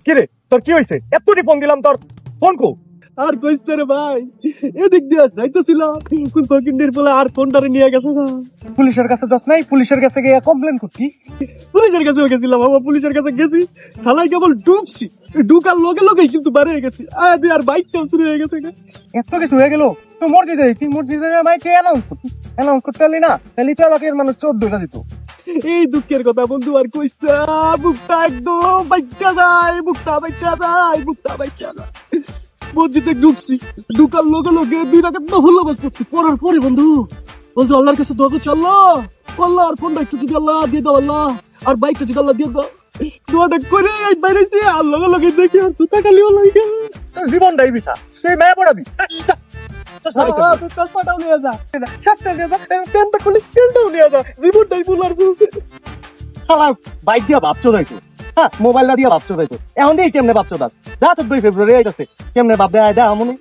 কিরে তোর কি হয়েছে? এতটি ফোন দিলাম, তোর ফোন কো? আর কইস রে ভাই, এদিক দিয়ে যাইতেছিলাম, কোন ফকিন্দির বলে আর ফোনটারে নিয়ে গেছে। পুলিশের কাছে যাস নাই? পুলিশের কাছে গিয়ে কমপ্লেন করতি? পুলিশের কাছে গেছিলাম, আমার পুলিশের কাছে গেছি, থানায় কেবল ঢুকছি, ঢুকার লগে লগে কিন্তু বাড়ি হয়ে গেছি, আর বাইকটাও শুরু হয়ে গেছে। এত কিছু হয়ে গেল তো মসজিদে তুই মসজিদের মাইকে অ্যানাউন্স করতে পারলি না? তাহলে তো এলাকার মানুষ 14টা দিত। এই দুঃখের কথা বন্ধু আর কইস না, বুকটা একদম বাইটা যায়, বুকটা বাইটা যায়, বুকটা বাইটা যায়। মসজিদে ঢুকছি, ঢুকার লগে লগে 2 রাকাত নফল নামাজ পড়ছি, পড়ার পরে বন্ধু বলতো আল্লাহর কাছে দোয়া করছি, আল্লাহ আর ফোনটা একটু যদি আল্লাহ দিয়ে দাও, আল্লাহ আর বাইকটা যদি আল্লাহ দিয়ে দাও, দোয়াটা করে বাইরেছি। আর লগে লগে দেখি আর জুতা খালি লাগে, জীবনটাই বিথা, তুই মেয়ে পড়াবি। চশমাটাও নিয়ে যা, সাতটা নিয়ে যা, প্যান্টটা খুলি, প্যান্টটাও নিয়ে যা, জীবনটাই ফুলার চলছে। বাইক দিয়া ভাবছো যাইতো, হ্যাঁ মোবাইলটা দিয়া ভাবছো যাইতো, এখন দিয়ে কেমনে ভাবছো দাস? যা 14 ফেব্রুয়ারি আইতাছে, কেমনে ভাববে? আয় দা মনে